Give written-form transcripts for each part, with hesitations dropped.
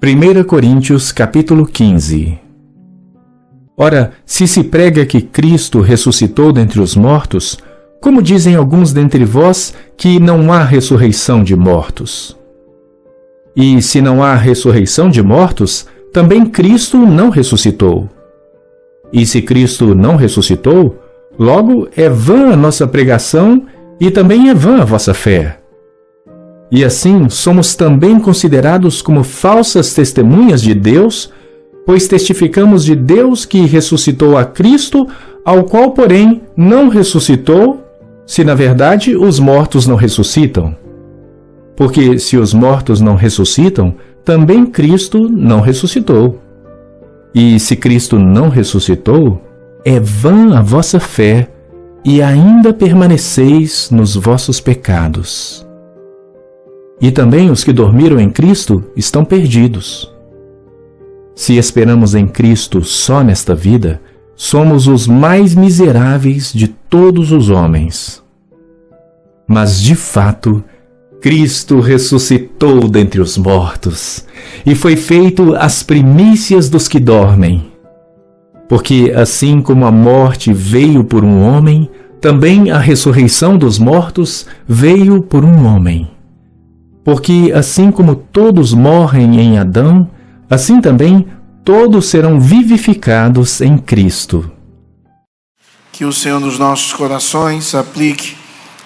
1 Coríntios capítulo 15. Ora, se prega que Cristo ressuscitou dentre os mortos, como dizem alguns dentre vós que não há ressurreição de mortos? E se não há ressurreição de mortos, também Cristo não ressuscitou. E se Cristo não ressuscitou, logo é vã a nossa pregação e também é vã a vossa fé. E assim somos também considerados como falsas testemunhas de Deus, pois testificamos de Deus que ressuscitou a Cristo, ao qual, porém, não ressuscitou, se na verdade os mortos não ressuscitam. Porque se os mortos não ressuscitam, também Cristo não ressuscitou. E se Cristo não ressuscitou, é vã a vossa fé, e ainda permaneceis nos vossos pecados. E também os que dormiram em Cristo estão perdidos. Se esperamos em Cristo só nesta vida, somos os mais miseráveis de todos os homens. Mas, de fato, Cristo ressuscitou dentre os mortos e foi feito as primícias dos que dormem. Porque, assim como a morte veio por um homem, também a ressurreição dos mortos veio por um homem. Porque, assim como todos morrem em Adão, assim também todos serão vivificados em Cristo. Que o Senhor nos nossos corações aplique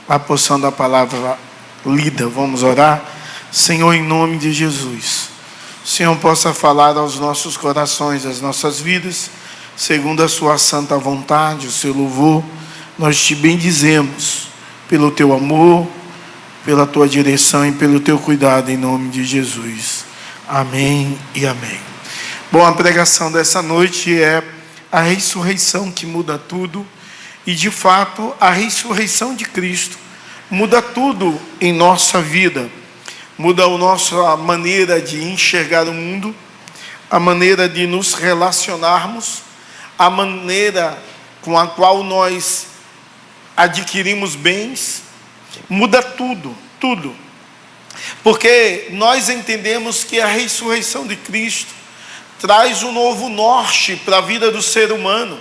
a porção da palavra lida. Vamos orar. Senhor, em nome de Jesus, o Senhor possa falar aos nossos corações, às nossas vidas, segundo a sua santa vontade, o seu louvor. Nós te bendizemos pelo teu amor, pela tua direção e pelo teu cuidado, em nome de Jesus. Amém e amém. Bom, a pregação dessa noite é a ressurreição que muda tudo. E de fato, a ressurreição de Cristo muda tudo em nossa vida. Muda a nossa maneira de enxergar o mundo, a maneira de nos relacionarmos, a maneira com a qual nós adquirimos bens. Muda tudo, tudo. Porque nós entendemos que a ressurreição de Cristo traz um novo norte para a vida do ser humano.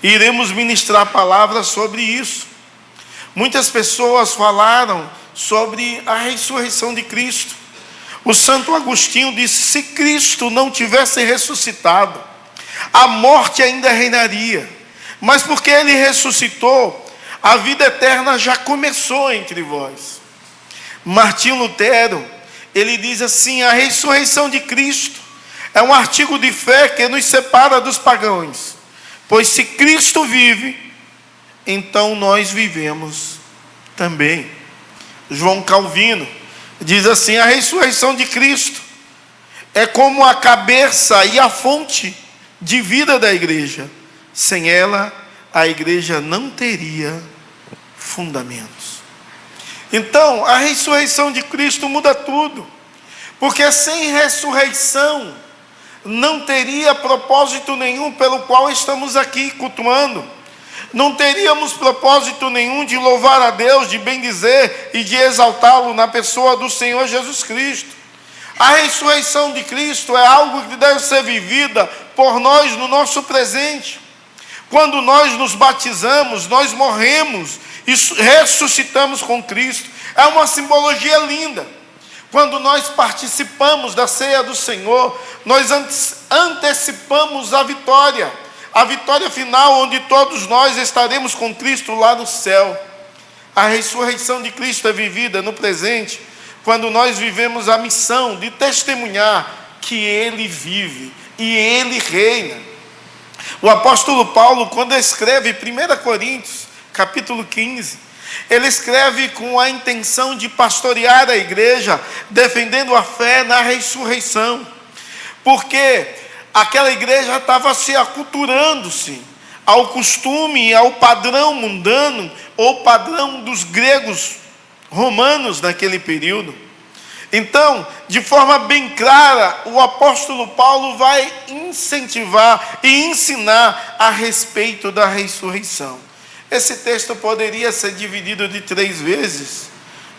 E iremos ministrar palavras sobre isso. Muitas pessoas falaram sobre a ressurreição de Cristo. O Santo Agostinho disse: se Cristo não tivesse ressuscitado, a morte ainda reinaria. Mas porque Ele ressuscitou, a vida eterna já começou entre vós. Martinho Lutero, ele diz assim: a ressurreição de Cristo é um artigo de fé que nos separa dos pagãos. Pois se Cristo vive, então nós vivemos também. João Calvino diz assim: a ressurreição de Cristo é como a cabeça e a fonte de vida da igreja. Sem ela, a igreja não teria fundamentos. Então, a ressurreição de Cristo muda tudo. Porque sem ressurreição, não teria propósito nenhum pelo qual estamos aqui cultuando. Não teríamos propósito nenhum de louvar a Deus, de bendizer e de exaltá-lo na pessoa do Senhor Jesus Cristo. A ressurreição de Cristo é algo que deve ser vivida por nós no nosso presente. Quando nós nos batizamos, nós morremos e ressuscitamos com Cristo. É uma simbologia linda. Quando nós participamos da ceia do Senhor, nós antecipamos a vitória final, onde todos nós estaremos com Cristo lá no céu. A ressurreição de Cristo é vivida no presente, quando nós vivemos a missão de testemunhar que Ele vive e Ele reina. O apóstolo Paulo, quando escreve 1 Coríntios, capítulo 15, ele escreve com a intenção de pastorear a igreja, defendendo a fé na ressurreição. Porque aquela igreja estava se aculturando-se ao costume e ao padrão mundano, ou padrão dos gregos romanos naquele período. Então, de forma bem clara, o apóstolo Paulo vai incentivar e ensinar a respeito da ressurreição. Esse texto poderia ser dividido de 3 vezes,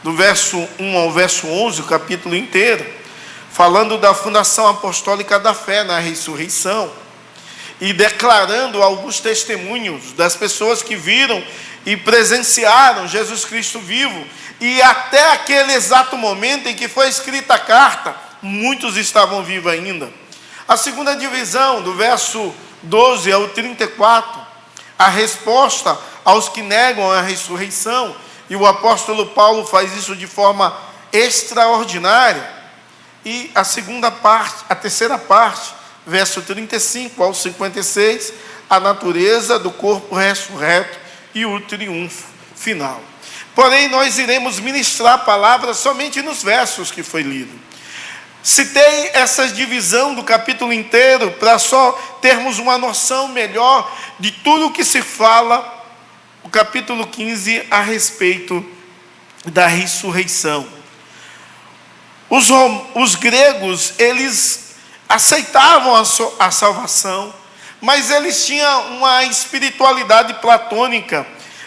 do verso 1 ao verso 11, o capítulo inteiro, falando da fundação apostólica da fé na ressurreição, e declarando alguns testemunhos das pessoas que viram e presenciaram Jesus Cristo vivo, e até aquele exato momento em que foi escrita a carta, muitos estavam vivos ainda. A segunda divisão, do verso 12 ao 34, a resposta aos que negam a ressurreição, e o apóstolo Paulo faz isso de forma extraordinária. E a segunda parte, a terceira parte, verso 35 ao 56, a natureza do corpo ressurreto e o triunfo final. Porém, nós iremos ministrar a palavra somente nos versos que foi lido. Citei essa divisão do capítulo inteiro para só termos uma noção melhor de tudo o que se fala no capítulo 15 a respeito da ressurreição. Os gregos, eles aceitavam a salvação, mas eles tinham uma espiritualidade platônica,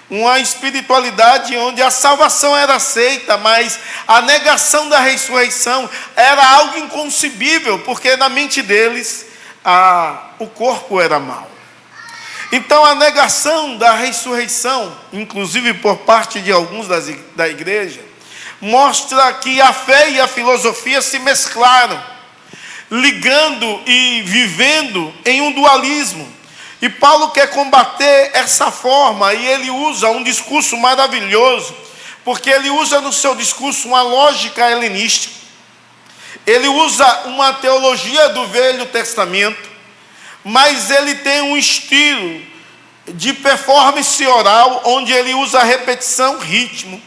uma espiritualidade onde a salvação era aceita, mas a negação da ressurreição era algo inconcebível, porque na mente deles o corpo era mau. Então a negação da ressurreição, inclusive por parte de alguns da igreja, mostra que a fé e a filosofia se mesclaram, ligando e vivendo em um dualismo. E Paulo quer combater essa forma, e ele usa um discurso maravilhoso, porque ele usa no seu discurso uma lógica helenística. Ele usa uma teologia do Velho Testamento, mas ele tem um estilo de performance oral, onde ele usa repetição, ritmo,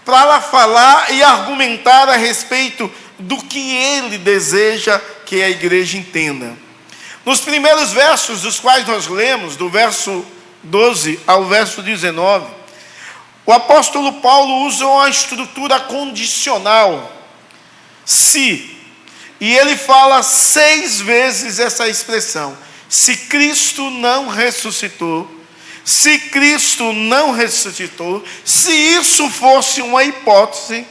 para falar e argumentar a respeito do que ele deseja que a igreja entenda. Nos primeiros versos dos quais nós lemos, do verso 12 ao verso 19, o apóstolo Paulo usa uma estrutura condicional, se, e ele fala 6 vezes essa expressão: se Cristo não ressuscitou, se Cristo não ressuscitou, se isso fosse uma hipótese.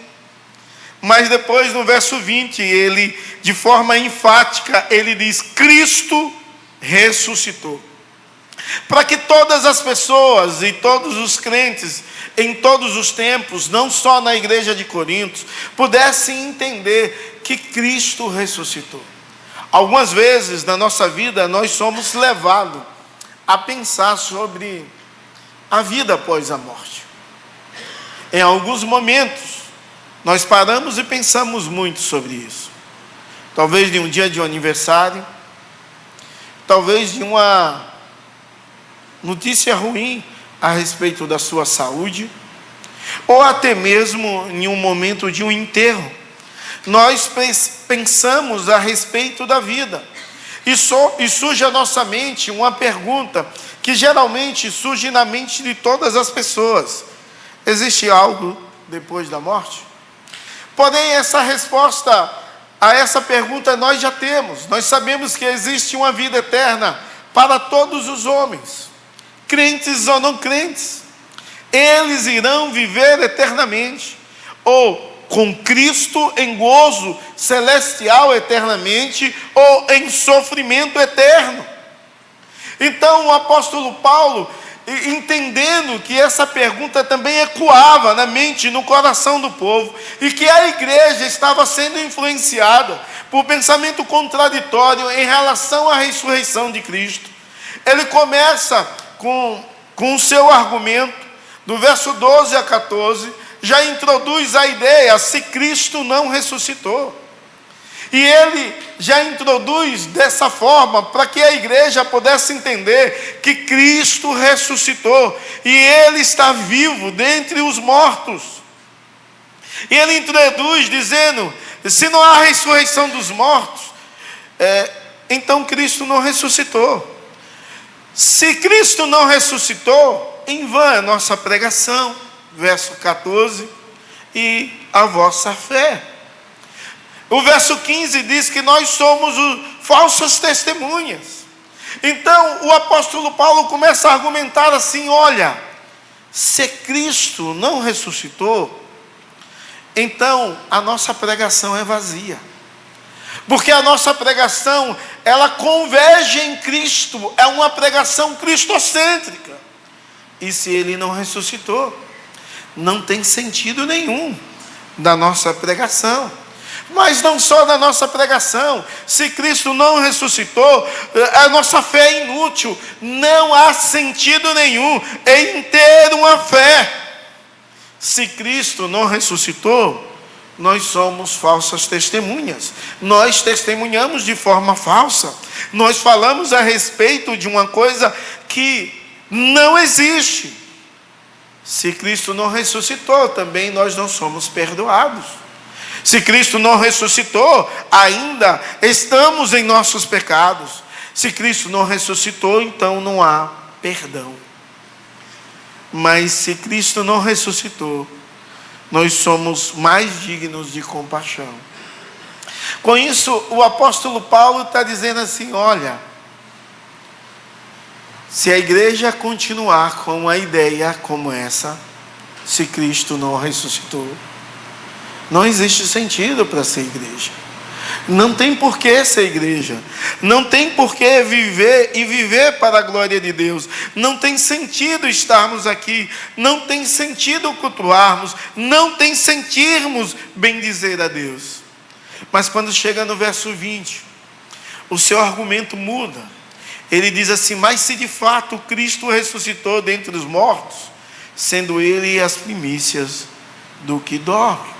Mas depois no verso 20, ele, de forma enfática, ele diz: Cristo ressuscitou. Para que todas as pessoas e todos os crentes, em todos os tempos, não só na igreja de Corinto, pudessem entender que Cristo ressuscitou. Algumas vezes na nossa vida nós somos levados a pensar sobre a vida após a morte. Em alguns momentos, nós paramos e pensamos muito sobre isso. Talvez de um dia de um aniversário, talvez de uma notícia ruim a respeito da sua saúde, ou até mesmo em um momento de um enterro. Nós pensamos a respeito da vida. E surge à nossa mente uma pergunta que geralmente surge na mente de todas as pessoas: existe algo depois da morte? Porém, essa resposta a essa pergunta nós já temos. Nós sabemos que existe uma vida eterna para todos os homens, crentes ou não crentes. Eles irão viver eternamente, ou com Cristo em gozo celestial eternamente, ou em sofrimento eterno. Então o apóstolo Paulo, entendendo que essa pergunta também ecoava na mente e no coração do povo, e que a igreja estava sendo influenciada por pensamento contraditório em relação à ressurreição de Cristo, ele começa com o seu argumento, do verso 12 a 14, já introduz a ideia: se Cristo não ressuscitou. E ele já introduz dessa forma para que a igreja pudesse entender que Cristo ressuscitou e Ele está vivo dentre os mortos. E ele introduz dizendo: se não há ressurreição dos mortos, então Cristo não ressuscitou. Se Cristo não ressuscitou, em vão é nossa pregação, verso 14, e a vossa fé. O verso 15 diz que nós somos falsas testemunhas. Então o apóstolo Paulo começa a argumentar assim: olha, se Cristo não ressuscitou, então a nossa pregação é vazia. Porque a nossa pregação, ela converge em Cristo, é uma pregação cristocêntrica. E se Ele não ressuscitou, não tem sentido nenhum da nossa pregação. Mas não só da nossa pregação, se Cristo não ressuscitou, a nossa fé é inútil, não há sentido nenhum em ter uma fé. Se Cristo não ressuscitou, nós somos falsas testemunhas, nós testemunhamos de forma falsa, nós falamos a respeito de uma coisa que não existe. Se Cristo não ressuscitou, também nós não somos perdoados. Se Cristo não ressuscitou, ainda estamos em nossos pecados. Se Cristo não ressuscitou, então não há perdão. Mas se Cristo não ressuscitou, nós somos mais dignos de compaixão. Com isso, o apóstolo Paulo está dizendo assim: olha, se a igreja continuar com uma ideia como essa, se Cristo não ressuscitou, não existe sentido para ser igreja. Não tem por que ser igreja. Não tem por que viver para a glória de Deus. Não tem sentido estarmos aqui. Não tem sentido cultuarmos. Não tem sentirmos bendizer a Deus. Mas quando chega no verso 20, o seu argumento muda. Ele diz assim: mas se de fato Cristo ressuscitou dentre os mortos, sendo Ele as primícias do que dorme.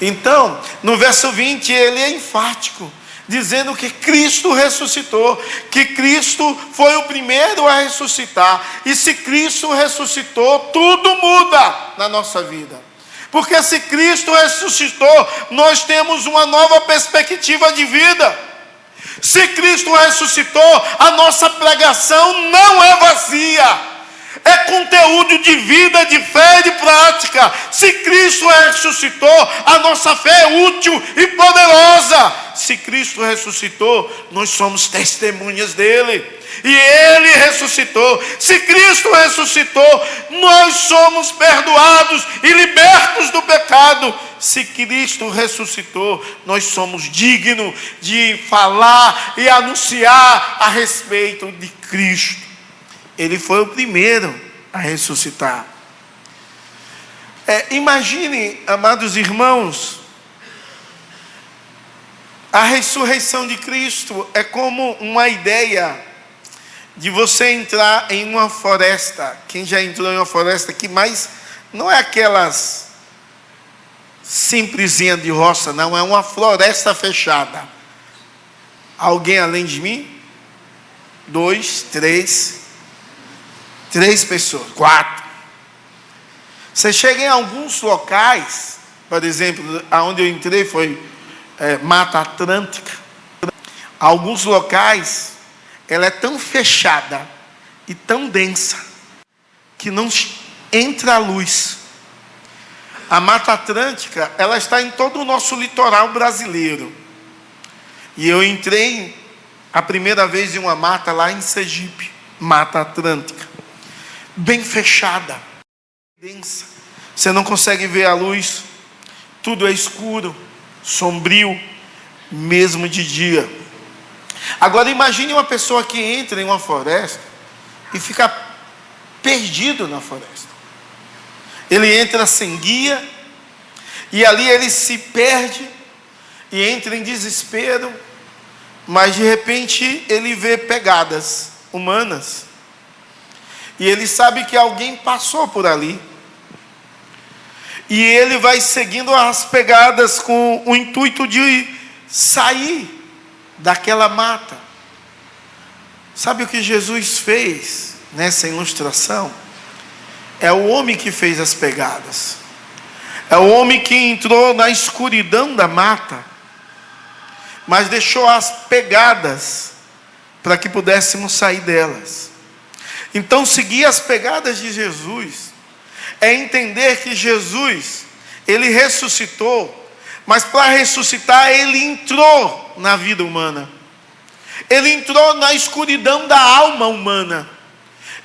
Então, no verso 20, ele é enfático, dizendo que Cristo ressuscitou, que Cristo foi o primeiro a ressuscitar. E se Cristo ressuscitou, tudo muda na nossa vida. Porque se Cristo ressuscitou, nós temos uma nova perspectiva de vida. Se Cristo ressuscitou, a nossa pregação não é vazia. É conteúdo de vida, de fé e de prática. Se Cristo ressuscitou, a nossa fé é útil e poderosa. Se Cristo ressuscitou, nós somos testemunhas dele. E Ele ressuscitou. Se Cristo ressuscitou, nós somos perdoados e libertos do pecado. Se Cristo ressuscitou, nós somos dignos de falar e anunciar a respeito de Cristo. Ele foi o primeiro a ressuscitar. Imagine, amados irmãos, a ressurreição de Cristo é como uma ideia de você entrar em uma floresta. Quem já entrou em uma floresta aqui, mas não é aquelas simplesinha de roça, não, é uma floresta fechada. Alguém além de mim? 2, 3 pessoas, 4. Você chega em alguns locais, por exemplo, aonde eu entrei foi Mata Atlântica. Alguns locais, ela é tão fechada e tão densa que não entra a luz. A Mata Atlântica, ela está em todo o nosso litoral brasileiro. E eu entrei a primeira vez em uma mata lá em Sergipe, Mata Atlântica. Bem fechada, densa, você não consegue ver a luz, tudo é escuro, sombrio, mesmo de dia. Agora imagine uma pessoa que entra em uma floresta e fica perdido na floresta. Ele entra sem guia, e ali ele se perde, e entra em desespero, mas de repente ele vê pegadas humanas, e ele sabe que alguém passou por ali. E ele vai seguindo as pegadas com o intuito de sair daquela mata. Sabe o que Jesus fez nessa ilustração? É o homem que fez as pegadas. É o homem que entrou na escuridão da mata, mas deixou as pegadas para que pudéssemos sair delas. Então, seguir as pegadas de Jesus é entender que Jesus, Ele ressuscitou, mas para ressuscitar, Ele entrou na vida humana. Ele entrou na escuridão da alma humana.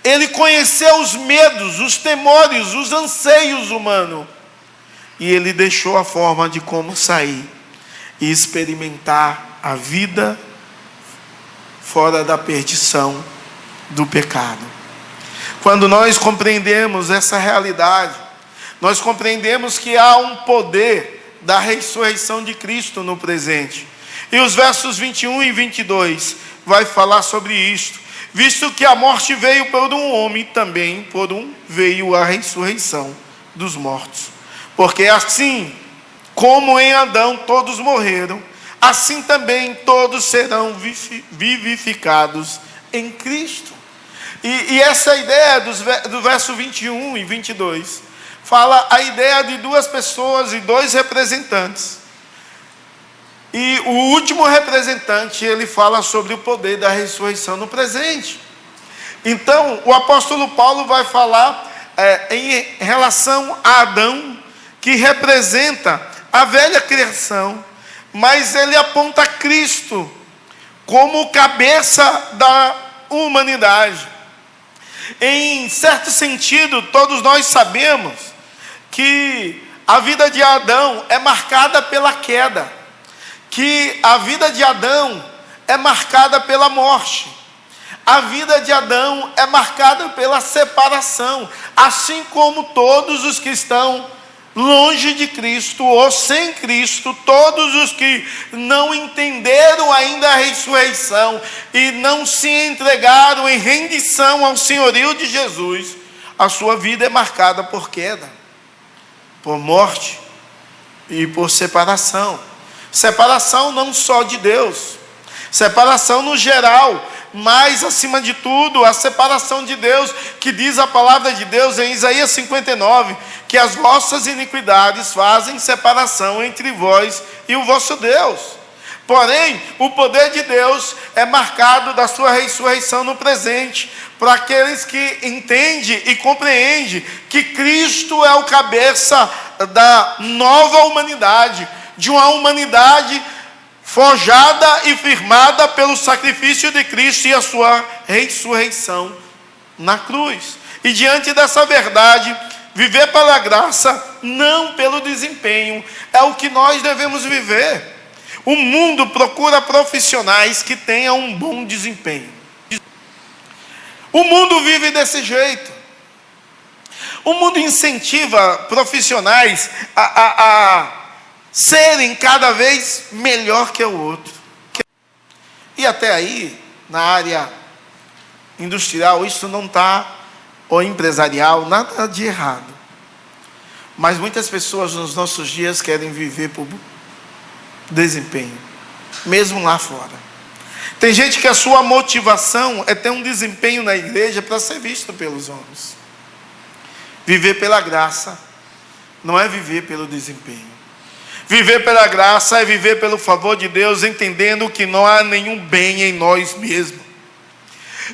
Ele conheceu os medos, os temores, os anseios humanos. E Ele deixou a forma de como sair e experimentar a vida fora da perdição do pecado. Quando nós compreendemos essa realidade, nós compreendemos que há um poder da ressurreição de Cristo no presente. E os versos 21 e 22 vai falar sobre isto. Visto que a morte veio por um homem, também por um veio a ressurreição dos mortos. Porque assim como em Adão todos morreram, assim também todos serão vivificados em Cristo. E essa ideia do verso 21 e 22 fala a ideia de duas pessoas e dois representantes. E o último representante, ele fala sobre o poder da ressurreição no presente. Então, o apóstolo Paulo vai falar em relação a Adão, que representa a velha criação, mas ele aponta Cristo como cabeça da humanidade. Em certo sentido, todos nós sabemos que a vida de Adão é marcada pela queda, que a vida de Adão é marcada pela morte, a vida de Adão é marcada pela separação, assim como todos os que estão longe de Cristo ou sem Cristo, todos os que não entenderam ainda a ressurreição e não se entregaram em rendição ao senhorio de Jesus, a sua vida é marcada por queda, por morte e por separação. Separação não só de Deus, separação no geral, mas acima de tudo a separação de Deus, que diz a palavra de Deus em Isaías 59, que as vossas iniquidades fazem separação entre vós e o vosso Deus. Porém, o poder de Deus é marcado da sua ressurreição no presente, para aqueles que entendem e compreendem que Cristo é o cabeça da nova humanidade, de uma humanidade forjada e firmada pelo sacrifício de Cristo e a sua ressurreição na cruz. E diante dessa verdade, viver pela graça, não pelo desempenho, é o que nós devemos viver. O mundo procura profissionais que tenham um bom desempenho. O mundo vive desse jeito. O mundo incentiva profissionais a serem cada vez melhor que o outro. E até aí, na área industrial, isso não está, ou empresarial, nada de errado. Mas muitas pessoas nos nossos dias querem viver por desempenho, mesmo lá fora. Tem gente que a sua motivação é ter um desempenho na igreja para ser visto pelos homens. Viver pela graça não é viver pelo desempenho. Viver pela graça é viver pelo favor de Deus, entendendo que não há nenhum bem em nós mesmos.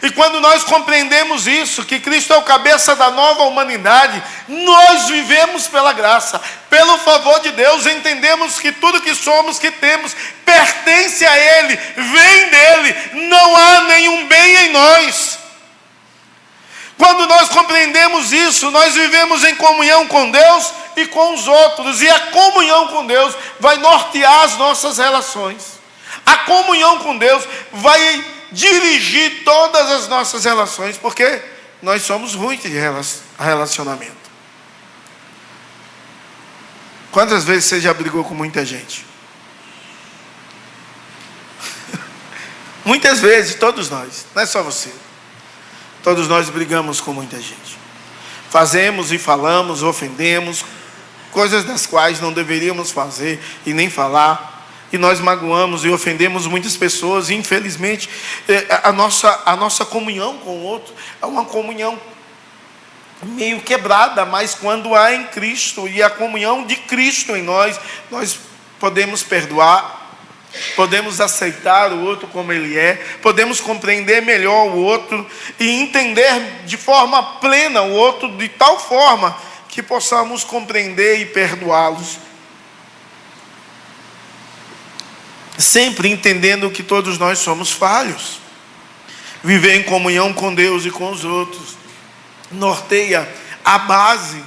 E quando nós compreendemos isso, que Cristo é o cabeça da nova humanidade, nós vivemos pela graça, pelo favor de Deus, entendemos que tudo que somos, que temos, pertence a Ele, vem dEle, não há nenhum bem em nós. Quando nós compreendemos isso, nós vivemos em comunhão com Deus e com os outros, e a comunhão com Deus vai nortear as nossas relações. A comunhão com Deus vai dirigir todas as nossas relações, porque nós somos ruins de relacionamento. Quantas vezes você já brigou com muita gente? Muitas vezes, todos nós, não é só você. Todos nós brigamos com muita gente. Fazemos e falamos, ofendemos, coisas das quais não deveríamos fazer e nem falar. E nós magoamos e ofendemos muitas pessoas. E infelizmente, a nossa comunhão com o outro é uma comunhão meio quebrada. Mas quando há em Cristo e a comunhão de Cristo em nós, nós podemos perdoar, podemos aceitar o outro como ele é, podemos compreender melhor o outro e entender de forma plena o outro, de tal forma que possamos compreender e perdoá-los, sempre entendendo que todos nós somos falhos. Viver em comunhão com Deus e com os outros norteia a base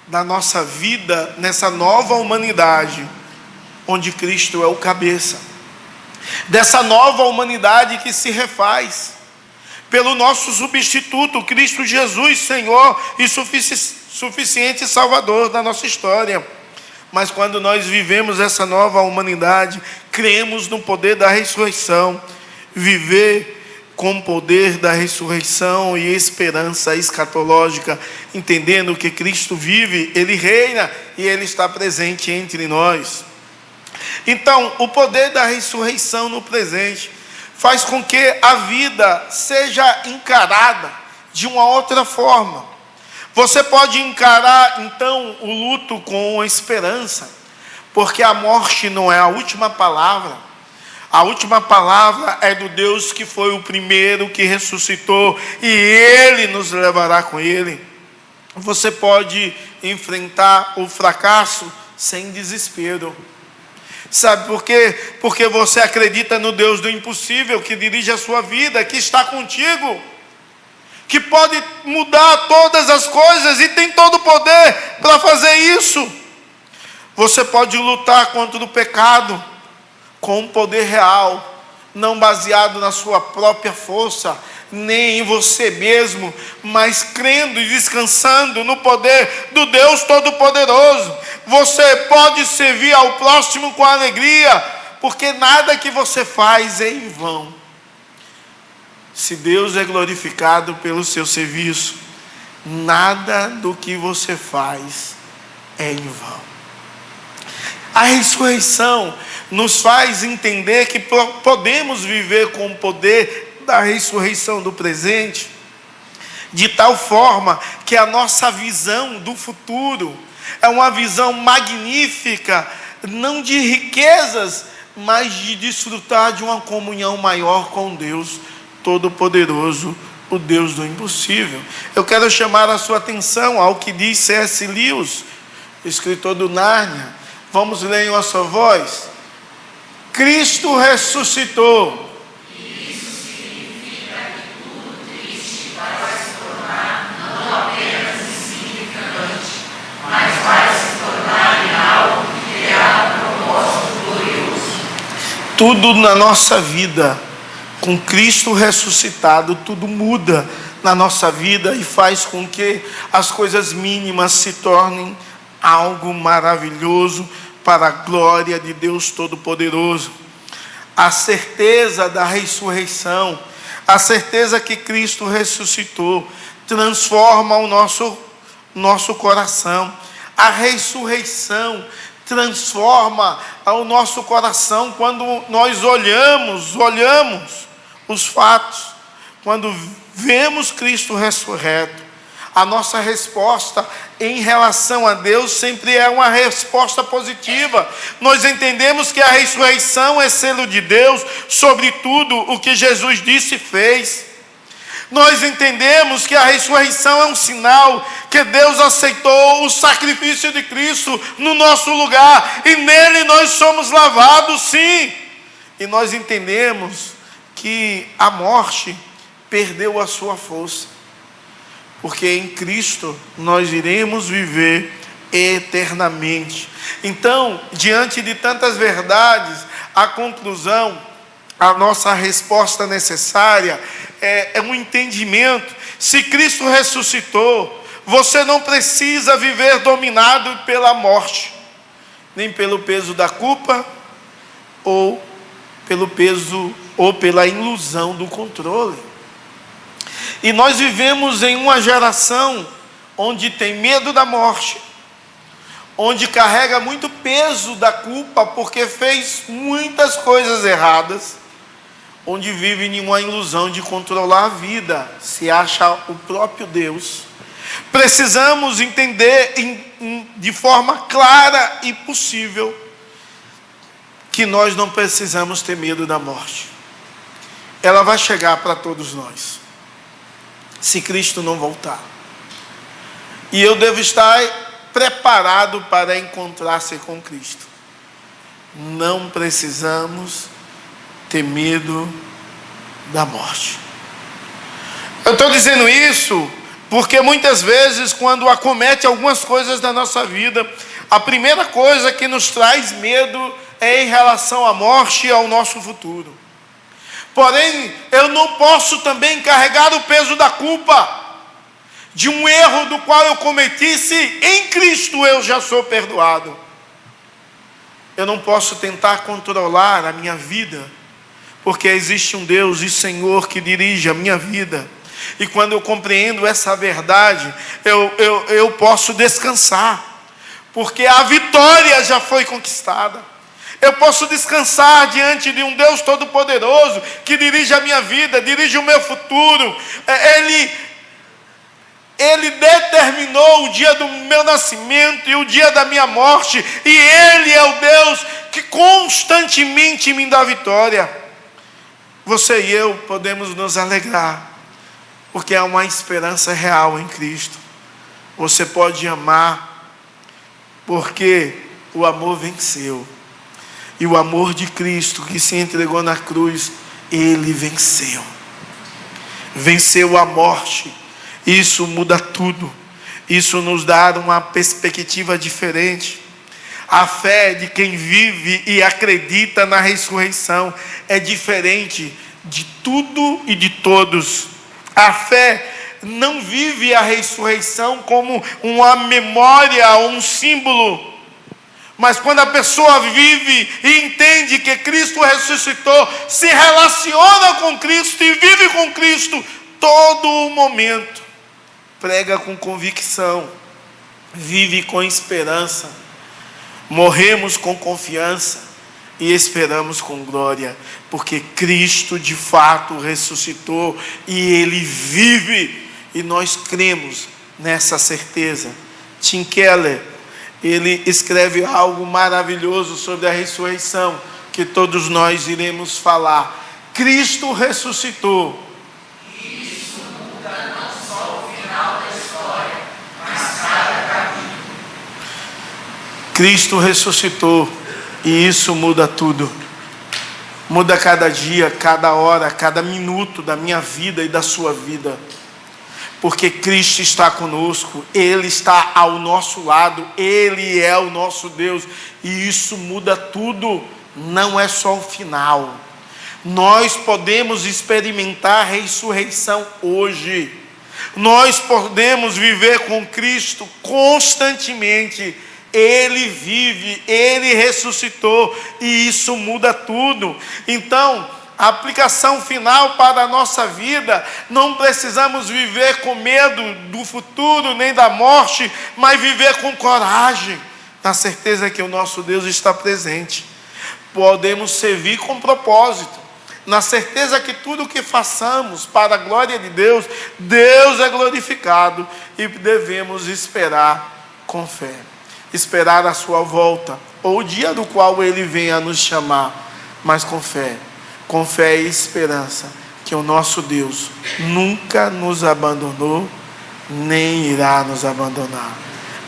da nossa vida nessa nova humanidade, onde Cristo é o cabeça. dessa nova humanidade que se refaz pelo nosso substituto, Cristo Jesus, Senhor e suficiente Salvador da nossa história. Mas quando nós vivemos essa nova humanidade, cremos no poder da ressurreição, viver com o poder da ressurreição e esperança escatológica, entendendo que Cristo vive, Ele reina e Ele está presente entre nós. Então, o poder da ressurreição no presente faz com que a vida seja encarada de uma outra forma. Você pode encarar, então, o luto com esperança, porque a morte não é a última palavra. A última palavra é do Deus que foi o primeiro que ressuscitou, e Ele nos levará com Ele. Você pode enfrentar o fracasso sem desespero. Sabe por quê? Porque você acredita no Deus do impossível, que dirige a sua vida, que está contigo, que pode mudar todas as coisas e tem todo o poder para fazer isso. Você pode lutar contra o pecado com um poder real, não baseado na sua própria força, nem em você mesmo, mas crendo e descansando no poder do Deus Todo-Poderoso. Você pode servir ao próximo com alegria, porque nada que você faz é em vão. Se Deus é glorificado pelo seu serviço, nada do que você faz é em vão. A ressurreição nos faz entender que podemos viver com o poder da ressurreição do presente, de tal forma que a nossa visão do futuro é uma visão magnífica, não de riquezas, mas de desfrutar de uma comunhão maior com Deus Todo-Poderoso, o Deus do impossível. Eu quero chamar a sua atenção ao que diz C.S. Lewis, escritor do Nárnia. Vamos ler em uma só voz. Cristo ressuscitou. Isso significa que tudo triste vai se tornar não apenas insignificante, mas vai se tornar em algo que terá um propósito glorioso. Tudo na nossa vida, com Cristo ressuscitado, tudo muda na nossa vida e faz com que as coisas mínimas se tornem algo maravilhoso para a glória de Deus Todo-Poderoso. A certeza da ressurreição, a certeza que Cristo ressuscitou, transforma o nosso coração. A ressurreição transforma o nosso coração quando nós olhamos os fatos, quando vemos Cristo ressurreto. A nossa resposta em relação a Deus sempre é uma resposta positiva. Nós entendemos que a ressurreição é selo de Deus sobre tudo o que Jesus disse e fez. Nós entendemos que a ressurreição é um sinal que Deus aceitou o sacrifício de Cristo no nosso lugar, e nele nós somos lavados, sim. E nós entendemos que a morte perdeu a sua força, porque em Cristo nós iremos viver eternamente. Então, diante de tantas verdades, a conclusão, a nossa resposta necessária é um entendimento. Se Cristo ressuscitou, você não precisa viver dominado pela morte, nem pelo peso da culpa, ou pelo peso ou pela ilusão do controle. E nós vivemos em uma geração onde tem medo da morte, onde carrega muito peso da culpa porque fez muitas coisas erradas, onde vive em uma ilusão de controlar a vida, se acha o próprio Deus. Precisamos entender de forma clara e possível que nós não precisamos ter medo da morte. Ela vai chegar para todos nós, se Cristo não voltar. E eu devo estar preparado para encontrar-se com Cristo. Não precisamos ter medo da morte. Eu estou dizendo isso porque muitas vezes, quando acomete algumas coisas da nossa vida, a primeira coisa que nos traz medo é em relação à morte e ao nosso futuro. Porém, eu não posso também carregar o peso da culpa de um erro do qual eu cometi, se em Cristo eu já sou perdoado. Eu não posso tentar controlar a minha vida, porque existe um Deus e Senhor que dirige a minha vida. E quando eu compreendo essa verdade, eu posso descansar, porque a vitória já foi conquistada. Eu posso descansar diante de um Deus Todo-Poderoso, que dirige a minha vida, dirige o meu futuro. Ele determinou o dia do meu nascimento e o dia da minha morte, e Ele é o Deus que constantemente me dá vitória. Você e eu podemos nos alegrar, porque há uma esperança real em Cristo. Você pode amar, porque o amor venceu. E o amor de Cristo que se entregou na cruz, Ele venceu. Venceu a morte. Isso muda tudo. Isso nos dá uma perspectiva diferente. A fé de quem vive e acredita na ressurreição é diferente de tudo e de todos. A fé não vive a ressurreição como uma memória ou um símbolo. Mas quando a pessoa vive e entende que Cristo ressuscitou, se relaciona com Cristo e vive com Cristo todo o momento, prega com convicção, vive com esperança, morremos com confiança e esperamos com glória, porque Cristo de fato ressuscitou e Ele vive, e nós cremos nessa certeza. Tim Keller, ele escreve algo maravilhoso sobre a ressurreição, que todos nós iremos falar. Cristo ressuscitou. Isso muda não só o final da história, mas cada capítulo. Cristo ressuscitou, e isso muda tudo. Muda cada dia, cada hora, cada minuto da minha vida e da sua vida. Porque Cristo está conosco, Ele está ao nosso lado, Ele é o nosso Deus, e isso muda tudo, não é só o final. Nós podemos experimentar a ressurreição hoje, nós podemos viver com Cristo constantemente. Ele vive, Ele ressuscitou, e isso muda tudo. Então, a aplicação final para a nossa vida, não precisamos viver com medo do futuro nem da morte, mas viver com coragem, na certeza que o nosso Deus está presente. Podemos servir com propósito, na certeza que tudo o que façamos para a glória de Deus, Deus é glorificado, e devemos esperar com fé, esperar a sua volta, ou o dia do qual Ele venha nos chamar, mas com fé e esperança, que o nosso Deus nunca nos abandonou, nem irá nos abandonar.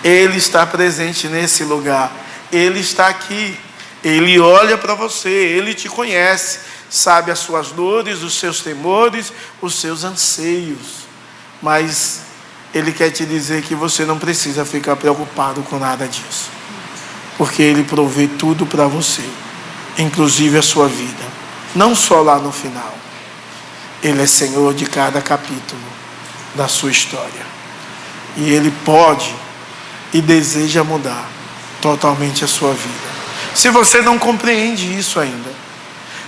Ele está presente nesse lugar, Ele está aqui, Ele olha para você, Ele te conhece, sabe as suas dores, os seus temores, os seus anseios, mas Ele quer te dizer que você não precisa ficar preocupado com nada disso, porque Ele provê tudo para você, inclusive a sua vida. Não só lá no final. Ele é Senhor de cada capítulo da sua história. E Ele pode e deseja mudar totalmente a sua vida. Se você não compreende isso ainda,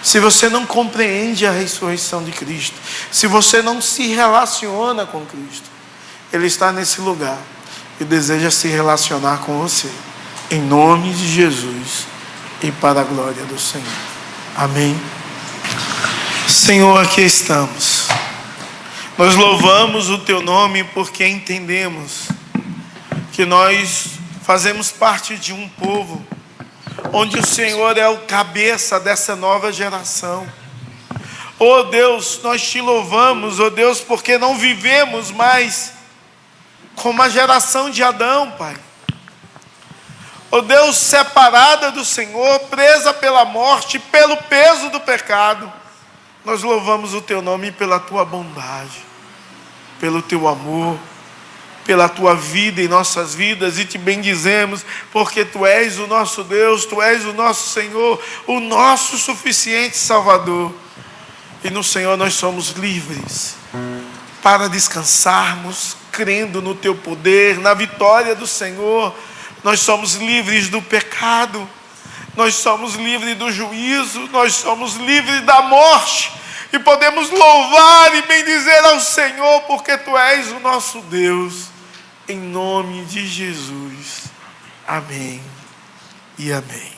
se você não compreende a ressurreição de Cristo, se você não se relaciona com Cristo, Ele está nesse lugar e deseja se relacionar com você. Em nome de Jesus e para a glória do Senhor. Amém. Senhor, aqui estamos. Nós louvamos o Teu nome porque entendemos que nós fazemos parte de um povo onde o Senhor é o cabeça dessa nova geração. Oh Deus, nós Te louvamos, oh Deus, porque não vivemos mais como a geração de Adão, Pai. Oh Deus, separada do Senhor, presa pela morte, pelo peso do pecado. Nós louvamos o Teu nome pela Tua bondade, pelo Teu amor, pela tua vida em nossas vidas e te bendizemos, porque tu és o nosso Deus, tu és o nosso Senhor, o nosso suficiente Salvador. E no Senhor nós somos livres para descansarmos, crendo no teu poder, na vitória do Senhor. Nós somos livres do pecado, nós somos livres do juízo, nós somos livres da morte. E podemos louvar e bendizer ao Senhor, porque tu és o nosso Deus. Em nome de Jesus. Amém e amém.